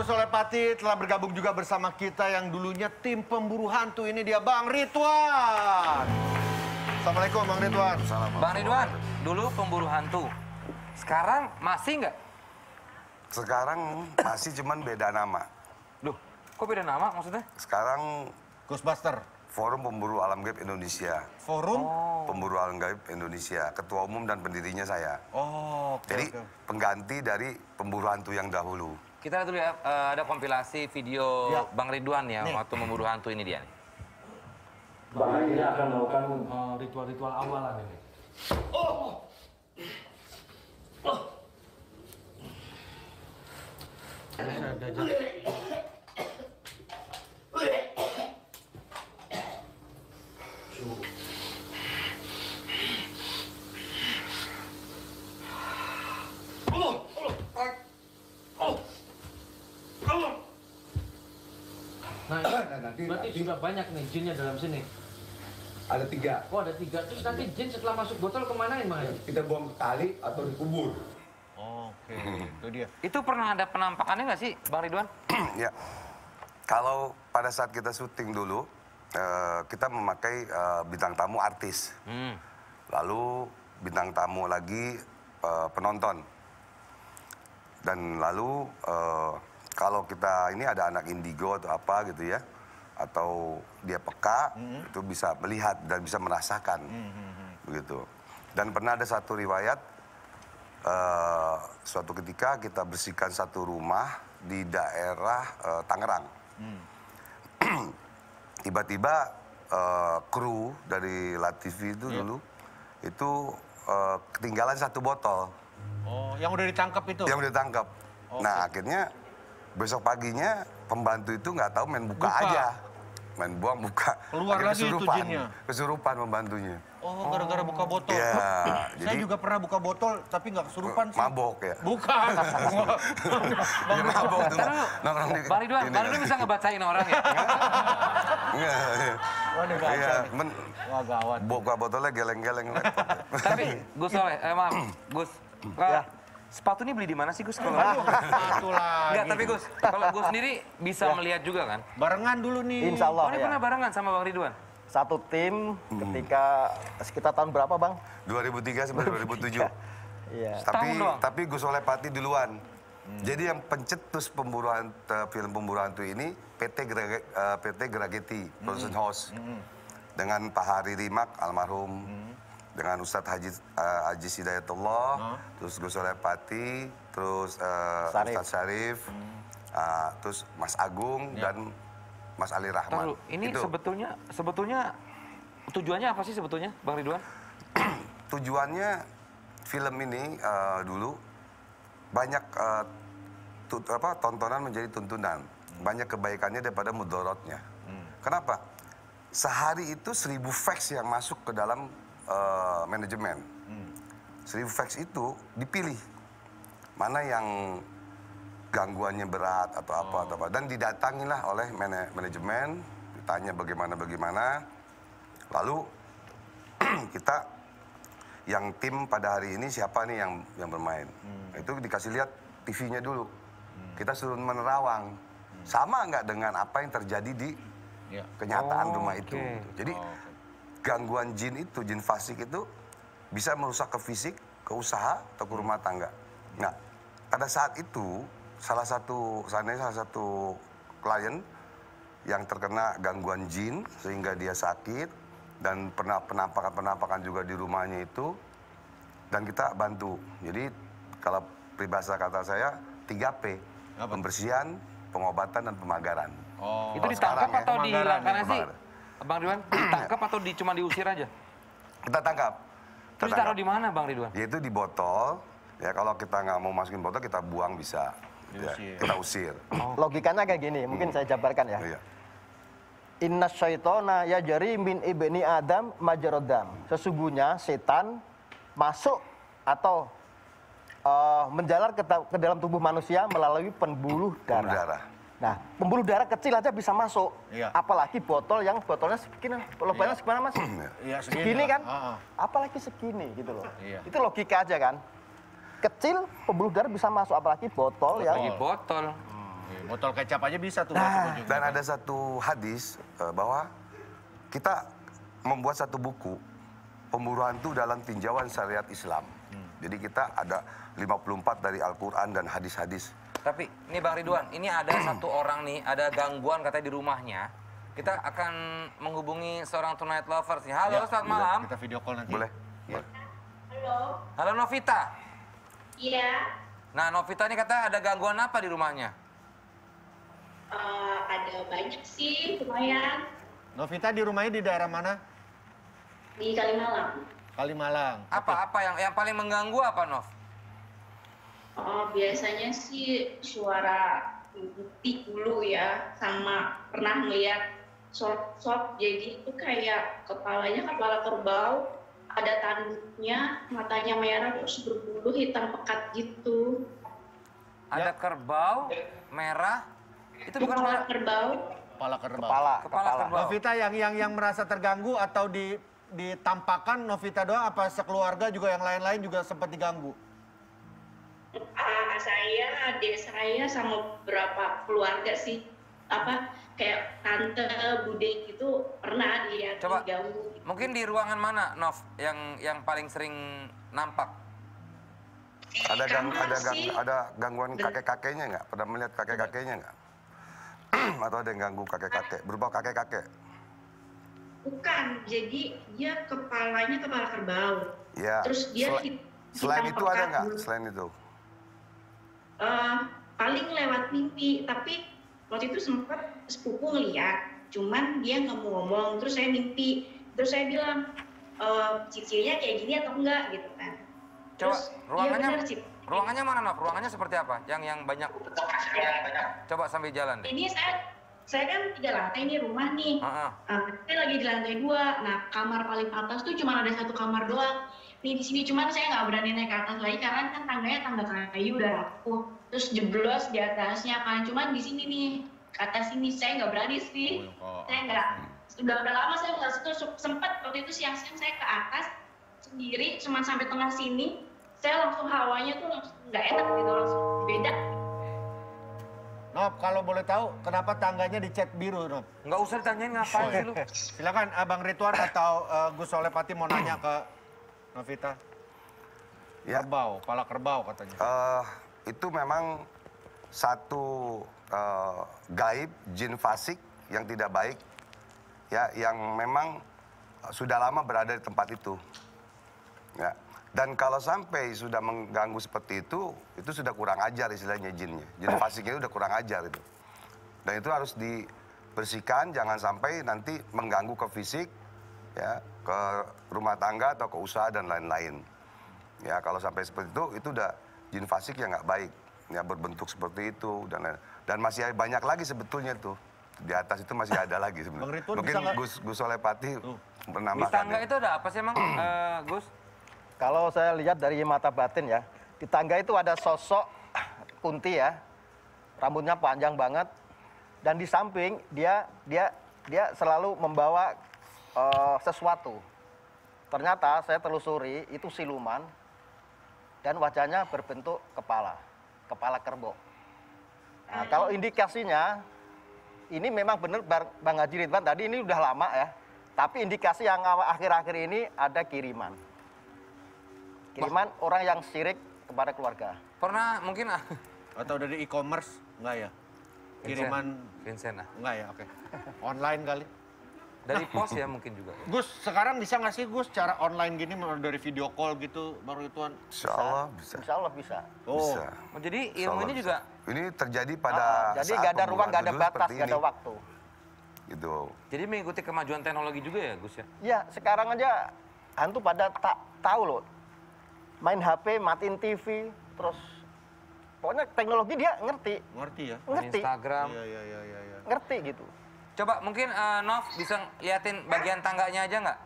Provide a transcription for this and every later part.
Gus Solepati telah bergabung juga bersama kita yang dulunya tim pemburu hantu. Ini dia Bang Ridwan. Assalamualaikum Bang Ridwan. Bang Ridwan, dulu pemburu hantu. Sekarang masih nggak? Sekarang masih, cuman beda nama. Loh, kok beda nama maksudnya? Sekarang Ghostbuster. Forum Pemburu Alam Gaib Indonesia. Forum? Pemburu Alam Gaib Indonesia. Ketua umum dan pendirinya saya. Oh, oke. Jadi pengganti dari pemburu hantu yang dahulu. Kita lihat dulu ya, ada kompilasi video Ya. Bang Ridwan ya, Nih. waktu memburu hantu ini dia nih. Bahkan ini akan melakukan ritual-ritual awalan ini. Nah, berarti sudah banyak nih jinnya dalam sini. Ada 3. Oh, ada 3. Terus nanti jin setelah masuk botol kemanain, Bang? Kita buang ke kali atau dikubur. Oke, itu dia. Itu pernah ada penampakannya nggak sih, Bang Ridwan? Ya, kalau pada saat kita syuting dulu, kita memakai bintang tamu artis. Lalu bintang tamu lagi penonton. Dan lalu kalau kita ini ada anak indigo atau apa gitu ya, atau dia peka, itu bisa melihat dan bisa merasakan, begitu. Dan pernah ada satu riwayat, suatu ketika kita bersihkan satu rumah di daerah Tangerang. Tiba-tiba kru dari LaTV itu dulu, itu ketinggalan satu botol. Oh, yang udah ditangkap itu? Yang udah ditangkap. Nah, akhirnya besok paginya pembantu itu nggak tahu main buka aja. Main buang buka. Keluar Akhirnya lagi itu jinnya? Kesurupan pembantunya. Oh, gara-gara buka botol. Iya, Saya jadi juga pernah buka botol, tapi nggak kesurupan sih. mabok ya. Bukan. Dia mabok tuh. Taruh, Nongkrong di- Bang Ridwan, ini Bang kan. Ridwan bisa ngebacain orang ya? Iya, iya. Waduh, baca Iya, nih. Wah, gawat. buka botolnya geleng-geleng. Tapi Gus Soleh, maaf, Gus. Sepatu ini beli di mana sih Gus? Kalau Satu lagi. Enggak, tapi Gus, kalau Gus sendiri bisa melihat juga kan? Barengan dulu nih. Insya Allah Oh, ini ya. pernah barengan sama Bang Ridwan? Satu tim ketika sekitar tahun berapa Bang? 2003 sampai 2007. Iya. Setahun doang? Tapi Gus Solepati duluan. Jadi yang pencetus pemburuan film pemburu hantu ini PT Grageti Production House dengan Pak Hari Rimak almarhum, dengan Ustadz Haji Hidayatullah, terus Gus Solepati, terus Syarif. Ustadz Syarif, terus Mas Agung dan Mas Ali Rahman. Tahu, ini Itu. sebetulnya tujuannya apa sih sebetulnya, Bang Ridwan? Tujuannya film ini dulu banyak tontonan menjadi tuntunan, banyak kebaikannya daripada mudorotnya. Kenapa? Sehari itu 1000 fax yang masuk ke dalam manajemen. 1000 fax itu dipilih mana yang gangguannya berat atau apa, dan didatangilah oleh manajemen, ditanya bagaimana, lalu kita yang tim pada hari ini siapa nih yang bermain. Itu dikasih lihat TV-nya dulu. Kita suruh menerawang. Sama nggak dengan apa yang terjadi di kenyataan rumah itu. Jadi gangguan jin itu, jin fasik itu bisa merusak ke fisik, ke usaha, atau ke rumah tangga. Nah, pada saat itu salah satu klien yang terkena gangguan jin sehingga dia sakit dan pernah penampakan juga di rumahnya itu, dan kita bantu. Jadi kalau peribahasa kata saya 3P, pembersihan, pengobatan, dan pemagaran. Oh. Itu ditangkap sekarang ya, atau dihilangkan sih? pemagaran. Bang Ridwan, ditangkap atau cuma diusir aja? Kita tangkap. Terus taruh di mana Bang Ridwan? Yaitu di botol. Ya kalau kita nggak mau masukin botol, kita buang bisa. Ya, kita usir. Logikanya kayak gini, mungkin saya jabarkan ya. Iya. Inna syaitona yajari min ibni Adam majarodam. Sesungguhnya setan masuk atau menjalar ke dalam tubuh manusia melalui pembuluh Pembuluh darah. darah. Nah, pembuluh darah kecil aja bisa masuk. Iya. Apalagi botol yang botolnya segini. Lebarnya segimana Mas? Iya, Segini kan? Ah, ah. Apalagi segini gitu loh. Iya. Itu logika aja kan. Kecil pembuluh darah bisa masuk, apalagi botol yang Lagi botol. Botol kecap aja bisa tuh. Nah, dan ada satu hadis bahwa kita membuat satu buku pemburu hantu dalam tinjauan syariat Islam. Jadi kita ada 54 dari Al-Quran dan hadis-hadis. Tapi ini Bang Ridwan, ini ada satu orang nih, ada gangguan katanya di rumahnya. Kita akan menghubungi seorang tonight lovers nih. Halo, selamat malam. Kita video call nanti. Boleh? Halo, Halo Novita. iya, Nah Novita ini katanya ada gangguan apa di rumahnya? ada banyak sih, lumayan, Novita di rumahnya di daerah mana? di Kalimalang. Kalimalang. Apa yang paling mengganggu apa Nov? Biasanya sih suara detik dulu ya, sama pernah ngeliat sosok, jadi itu kayak kepalanya kepala kerbau, ada tanduknya, matanya merah, terus berbulu hitam pekat gitu. Ada kerbau merah. Itu bukan Kepala merah. kerbau, Kepala kerbau. Kepala kerbau. Novita yang merasa terganggu atau ditampakkan Novita doang apa sekeluarga juga yang lain-lain juga sempat diganggu? saya, adik saya, sama beberapa keluarga sih, kayak tante, bude gitu pernah dia Coba, diganggu. mungkin di ruangan mana Nov yang paling sering nampak? Ada Kamar sih. ada gangguan kakek-kakeknya nggak? Pernah melihat kakek-kakeknya nggak? Atau ada yang ganggu kakek-kakek, berupa kakek-kakek? Bukan, jadi dia kepalanya kepala kerbau. Ya. Terus dia Selain hitam itu ada pekat. nggak? Selain itu? Paling lewat mimpi, tapi waktu itu sempat sepupu ngeliat, cuman dia nggak mau ngomong. Terus saya mimpi, terus saya bilang, ciri-cirinya kayak gini atau enggak gitu kan. Coba Terus, ruangannya, iya benar, Cip. ruangannya mana Nov? Ruangannya seperti apa? Yang banyak. Coba sambil jalan deh. Ini saya kan 3 lantai nih rumah nih. Saya lagi di lantai 2. Nah, kamar paling atas tuh cuma ada 1 kamar doang. Nih di sini cuman saya nggak berani naik ke atas lagi karena kan tangganya tangga kayu udah rapuh. Terus jeblos di atasnya kan. Cuman di sini nih ke atas sini saya nggak berani sih. Saya nggak. Udah lama saya nggak situ. Sempat waktu itu siang-siang saya ke atas sendiri, cuman sampai tengah sini. Saya langsung hawanya tuh langsung nggak enak gitu, langsung beda. Nop, kalau boleh tahu kenapa tangganya dicat biru, Nop? Nggak usah ditanyain ngapain sih lu. Silakan Abang Ridwan atau Gus Solepati mau nanya ke Novita. Ya. Kerbau, kepala kerbau katanya. Itu memang satu gaib, jin fasik yang tidak baik, ya, yang memang sudah lama berada di tempat itu. Ya. Dan kalau sampai sudah mengganggu seperti itu sudah kurang ajar istilahnya jinnya. Jin fasiknya udah kurang ajar itu. Dan itu harus dibersihkan, jangan sampai nanti mengganggu ke fisik, ya, ke rumah tangga atau ke usaha dan lain-lain. Ya, kalau sampai seperti itu udah jin fasik yang nggak baik, ya, berbentuk seperti itu dan masih banyak lagi sebetulnya tuh. Di atas itu masih ada lagi sebenarnya. Mungkin Gus Solepati menambahkan. Di tangga itu ada apa sih emang, Gus? Kalau saya lihat dari mata batin ya, di tangga itu ada sosok kunti ya, rambutnya panjang banget, dan di samping dia selalu membawa sesuatu. Ternyata saya telusuri itu siluman dan wajahnya berbentuk kepala kerbau. Nah, kalau indikasinya ini memang benar Bang Haji Ridwan tadi ini udah lama ya, tapi indikasi yang akhir-akhir ini ada kiriman orang yang syirik kepada keluarga. Pernah mungkin Atau dari e-commerce? Enggak ya? Kiriman? Vincent Enggak ya, oke. Online kali? dari pos ya mungkin juga. Gus, sekarang bisa nggak sih Gus cara online gini dari video call gitu, Bang Ridwan? Insya Allah bisa. Insya Allah bisa. Oh. Bisa. Oh, jadi Insya ilmu Allah ini bisa. juga. Ini terjadi pada jadi saat nggak ada ruang, nggak ada pembunuhan batas, seperti nggak ada ini. waktu. Gitu. Jadi mengikuti kemajuan teknologi juga ya Gus ya? Ya, sekarang aja hantu pada tahu loh. Main HP, matiin TV, terus pokoknya teknologi dia ngerti. Ngerti ya? Ngerti. Instagram. Iya. Ngerti gitu. Coba mungkin Nov bisa liatin bagian tangganya aja nggak?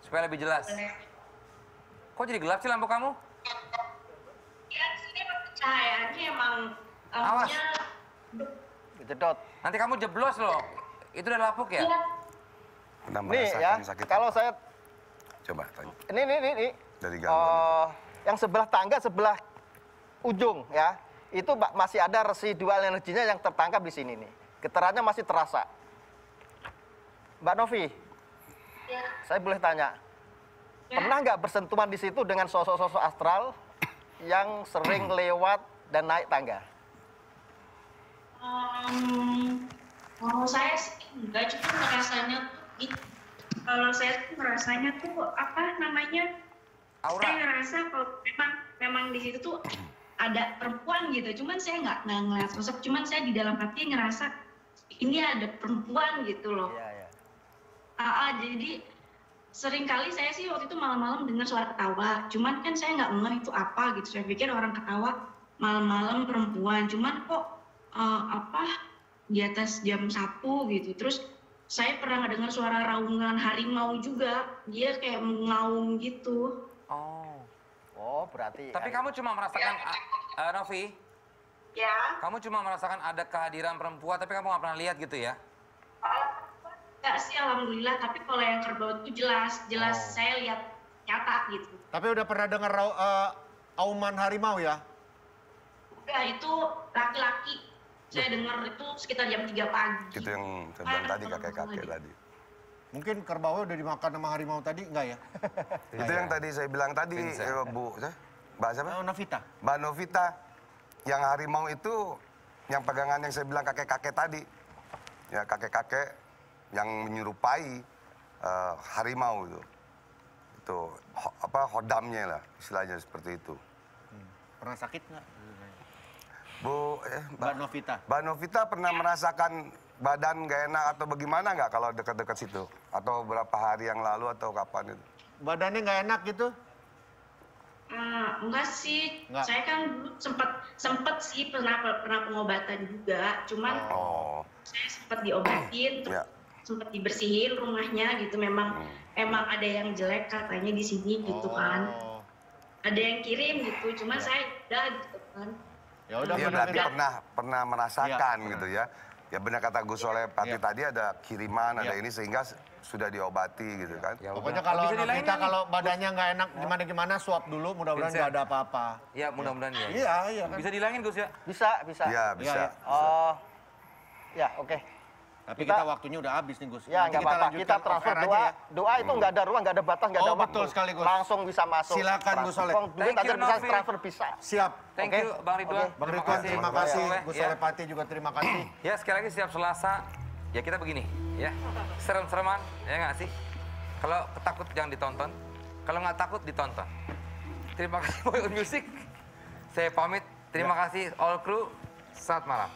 Supaya lebih jelas. Kok jadi gelap sih lampu kamu? Ya di sini cahayaannya emang Awas. lampunya Jedot. Nanti kamu jeblos loh. Itu udah lapuk ya? Iya. Pernah Nih merasakan ya, sakit? kalau saya Coba tanya. ini Dari gangguan yang sebelah tangga sebelah ujung ya, itu masih ada residual energinya yang tertangkap di sini nih. Getarannya masih terasa. Mbak Novi, Ya. saya boleh tanya, Ya. pernah nggak bersentuhan di situ dengan sosok-sosok astral yang sering lewat dan naik tangga? Kalau saya sih enggak, cuma ngerasanya tuh kalau saya tuh ngerasanya tuh apa namanya? Aura. Saya ngerasa kalau memang di situ tuh ada perempuan gitu. Cuman saya nggak ngeliat sosok, cuman saya di dalam hati ngerasa ini ada perempuan gitu loh. Iya, iya. Jadi sering kali saya sih waktu itu malam-malam dengar suara ketawa. Cuman kan saya nggak ngeh itu apa gitu. Saya pikir orang ketawa malam-malam perempuan. Cuman kok di atas jam 1 gitu. Terus saya pernah dengar suara raungan harimau juga. Dia kayak mengaum gitu. Oh, berarti. Tapi kamu cuma merasakan, Novi, Ya. kamu cuma merasakan ada kehadiran perempuan, tapi kamu nggak pernah lihat gitu ya? Enggak sih, alhamdulillah. Tapi kalau yang kerbau itu jelas saya lihat nyata gitu. Tapi udah pernah dengar auman harimau ya? Udah, itu laki-laki. Saya dengar itu sekitar jam 3 pagi. Itu yang saya bilang tadi, kakek-kakek tadi. Mungkin kerbaunya udah dimakan sama harimau tadi, enggak ya? Itu yang tadi saya bilang tadi, Bu, Mbak siapa? Novita. Mbak Novita, yang harimau itu, yang pegangan yang saya bilang kakek-kakek tadi. Ya, kakek-kakek yang menyerupai harimau itu. Itu, hodamnya lah, istilahnya seperti itu. Pernah sakit nggak? Bu, Mbak Novita. Mbak Novita pernah merasakan badan gak enak atau bagaimana nggak kalau dekat-dekat situ? Atau berapa hari yang lalu atau kapan itu? Badannya nggak enak gitu? Enggak sih, Enggak. saya kan dulu sempet sih pernah pengobatan juga, cuman saya sempat diobatin, terus Ya. sempat dibersihin rumahnya gitu. Memang ada yang jelek katanya di sini gitu kan, ada yang kirim gitu, cuman saya udah gitu kan. Ya udah, Iya Mbak berarti Novita. pernah merasakan gitu ya. Ya benar kata Gus oleh Pati tadi ada kiriman, ada ini sehingga sudah diobati gitu kan. Ya Pokoknya udah. kalau Bisa dilangin Novita nih. kalau badannya nggak enak gimana-gimana swab dulu, mudah-mudahan Vincent. nggak ada apa-apa. Ya mudah-mudahan ya. Iya kan. Bisa dilangin Gus ya? Bisa, bisa. Iya bisa. Iya. Oh, ya oke. Tapi Kita- kita waktunya udah habis nih Gus. Ya Nanti nggak apa-apa. lanjutkan Kita off transfer air aja doa. ya. Doa itu nggak ada ruang, nggak ada batas, nggak ada Oh, waktu. betul sekali, Gus. Langsung bisa masuk. Silakan, Gus Soleh. Duit Thank aja you, bisa Novi. transfer bisa. Siap. Thank Oke. you Bang Ridwan. Oke. Bang Ridwan terima kasih, Soleh, Gus ya. Soleh Pati juga terima kasih. Ya sekali lagi setiap Selasa, ya kita begini ya. Serem-sereman, ya nggak sih? Kalau takut jangan ditonton, kalau nggak takut ditonton. Terima kasih Boy On Music. Saya pamit, terima kasih all crew, selamat malam.